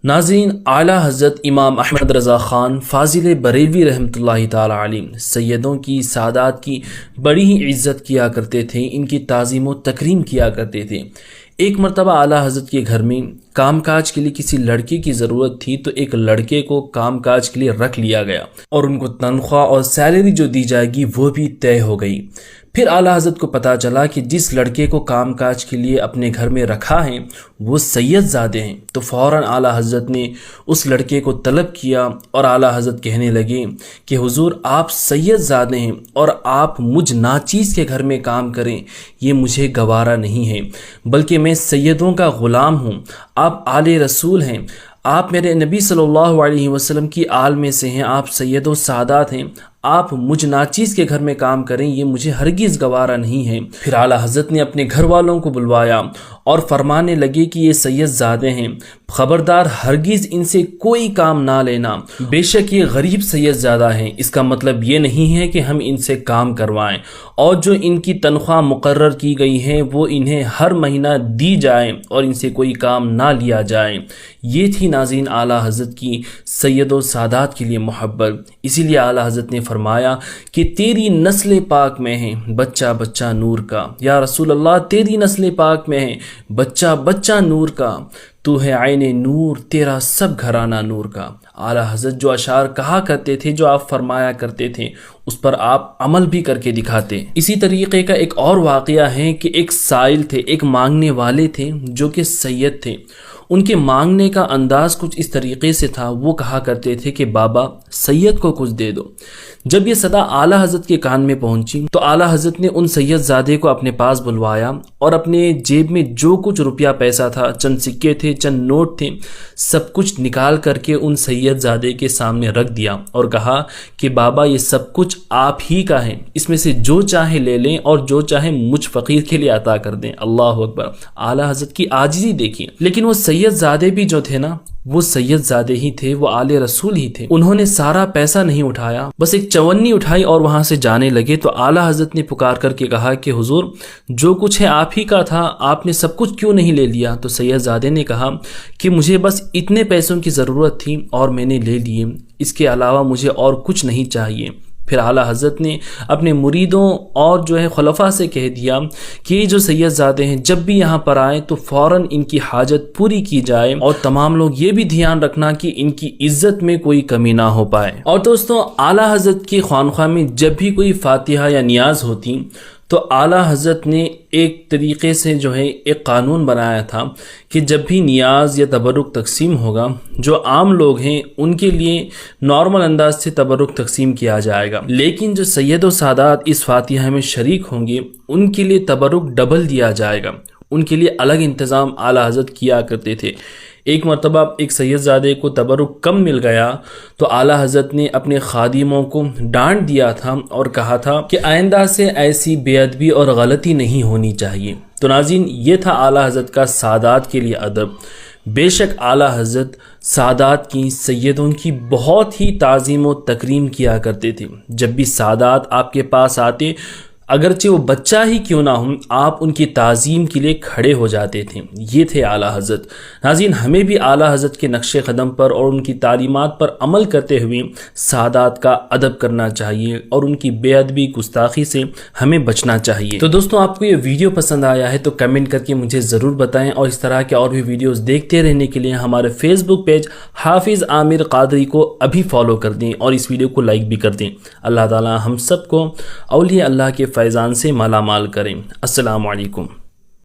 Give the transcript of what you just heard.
ناظرین، اعلیٰ حضرت امام احمد رضا خان فاضل بریلوی رحمۃ اللہ تعالی علیہ سیدوں کی سادات کی بڑی ہی عزت کیا کرتے تھے، ان کی تعظیم و تکریم کیا کرتے تھے۔ ایک مرتبہ اعلیٰ حضرت کے گھر میں کام کاج کے لیے کسی لڑکے کی ضرورت تھی، تو ایک لڑکے کو کام کاج کے لیے رکھ لیا گیا اور ان کو تنخواہ اور سیلری جو دی جائے گی وہ بھی طے ہو گئی۔ پھر اعلیٰ حضرت کو پتہ چلا کہ جس لڑکے کو کام کاج کے لیے اپنے گھر میں رکھا ہے وہ سید زادے ہیں، تو فوراً اعلیٰ حضرت نے اس لڑکے کو طلب کیا اور اعلیٰ حضرت کہنے لگے کہ حضور آپ سید زادے ہیں اور آپ مجھ ناچیز کے گھر میں کام کریں، یہ مجھے گوارا نہیں ہے، بلکہ میں سیدوں کا غلام ہوں، آپ آل رسول ہیں، آپ میرے نبی صلی اللہ علیہ وسلم کی آل میں سے ہیں، آپ سید و سادات ہیں، آپ مجھ ناچیز کے گھر میں کام کریں، یہ مجھے ہرگز گوارا نہیں ہے۔ پھر اعلیٰ حضرت نے اپنے گھر والوں کو بلوایا اور فرمانے لگے کہ یہ سید زادے ہیں، خبردار ہرگز ان سے کوئی کام نہ لینا، بے شک یہ غریب سید زادہ ہیں، اس کا مطلب یہ نہیں ہے کہ ہم ان سے کام کروائیں، اور جو ان کی تنخواہ مقرر کی گئی ہے وہ انہیں ہر مہینہ دی جائے اور ان سے کوئی کام نہ لیا جائے۔ یہ تھی ناظرین اعلیٰ حضرت کی سید و سادات کے لیے محبت۔ اسی لیے اعلیٰ حضرت نے فرمایا کہ تیری نسل پاک میں ہے بچہ بچہ نور کا، یا رسول اللہ تیری نسل پاک میں ہے بچہ بچہ نور کا، تو ہے عین نور تیرا سب گھرانہ نور کا۔ اعلیٰ حضرت جو اشعار کہا کرتے تھے، جو آپ فرمایا کرتے تھے، اس پر آپ عمل بھی کر کے دکھاتے۔ اسی طریقے کا ایک اور واقعہ ہے کہ ایک سائل تھے، ایک مانگنے والے تھے جو کہ سید تھے۔ ان کے مانگنے کا انداز کچھ اس طریقے سے تھا، وہ کہا کرتے تھے کہ بابا سید کو کچھ دے دو۔ جب یہ صدا اعلیٰ حضرت کے کان میں پہنچی تو اعلیٰ حضرت نے ان سید زادے کو اپنے پاس بلوایا اور اپنے جیب میں جو کچھ روپیہ پیسہ تھا، چند سکے تھے، چند نوٹ تھے، سب کچھ نکال کر کے ان سید زادے کے سامنے رکھ دیا اور کہا کہ بابا یہ سب کچھ آپ ہی کا ہے، اس میں سے جو چاہے لے لیں اور جو چاہے مجھ فقیر کے لیے عطا کر دیں۔ اللہ اکبر! اعلیٰ حضرت کی عاجزی دیکھیے۔ لیکن وہ سید زادے بھی جو تھے نا، وہ سید زادے ہی تھے، وہ آل رسول ہی تھے۔ انہوں نے سارا پیسہ نہیں اٹھایا، بس ایک چونی اٹھائی اور وہاں سے جانے لگے۔ تو اعلیٰ حضرت نے پکار کر کے کہا کہ حضور جو کچھ ہے آپ ہی کا تھا، آپ نے سب کچھ کیوں نہیں لے لیا؟ تو سید زادے نے کہا کہ مجھے بس اتنے پیسوں کی ضرورت تھی اور میں نے لے لیے، اس کے علاوہ مجھے اور کچھ نہیں چاہیے۔ پھر اعلیٰ حضرت نے اپنے مریدوں اور خلفاء سے کہہ دیا کہ یہ جو سید زادے ہیں جب بھی یہاں پر آئیں تو فوراً ان کی حاجت پوری کی جائے، اور تمام لوگ یہ بھی دھیان رکھنا کہ ان کی عزت میں کوئی کمی نہ ہو پائے۔ اور دوستوں، اعلیٰ حضرت کی خانقاہ میں جب بھی کوئی فاتحہ یا نیاز ہوتی تو اعلیٰ حضرت نے ایک طریقے سے ایک قانون بنایا تھا کہ جب بھی نیاز یا تبرک تقسیم ہوگا، جو عام لوگ ہیں ان کے لیے نارمل انداز سے تبرک تقسیم کیا جائے گا، لیکن جو سید و سادات اس فاتحہ میں شریک ہوں گے ان کے لیے تبرک ڈبل دیا جائے گا، ان کے لیے الگ انتظام اعلیٰ حضرت کیا کرتے تھے۔ ایک مرتبہ ایک سید زادے کو تبرک کم مل گیا تو اعلیٰ حضرت نے اپنے خادموں کو ڈانٹ دیا تھا اور کہا تھا کہ آئندہ سے ایسی بے ادبی اور غلطی نہیں ہونی چاہیے۔ تو ناظرین، یہ تھا اعلیٰ حضرت کا سادات کے لیے ادب۔ بے شک اعلیٰ حضرت سادات کی، سیدوں کی بہت ہی تعظیم و تکریم کیا کرتے تھے۔ جب بھی سادات آپ کے پاس آتے، اگرچہ وہ بچہ ہی کیوں نہ ہوں، آپ ان کی تعظیم کے لیے کھڑے ہو جاتے تھے۔ یہ تھے اعلیٰ حضرت۔ ناظرین، ہمیں بھی اعلیٰ حضرت کے نقش قدم پر اور ان کی تعلیمات پر عمل کرتے ہوئے سادات کا ادب کرنا چاہیے اور ان کی بے ادبی گستاخی سے ہمیں بچنا چاہیے۔ تو دوستوں، آپ کو یہ ویڈیو پسند آیا ہے تو کمنٹ کر کے مجھے ضرور بتائیں، اور اس طرح کے اور بھی ویڈیوز دیکھتے رہنے کے لیے ہمارے فیس بک پیج حافظ عامر قادری کو ابھی فالو کر دیں اور اس ویڈیو کو لائک بھی کر دیں۔ اللہ تعالی ہم سب کو اولیاء اللہ کے فیضان سے مالا مال کریں۔ السلام علیکم۔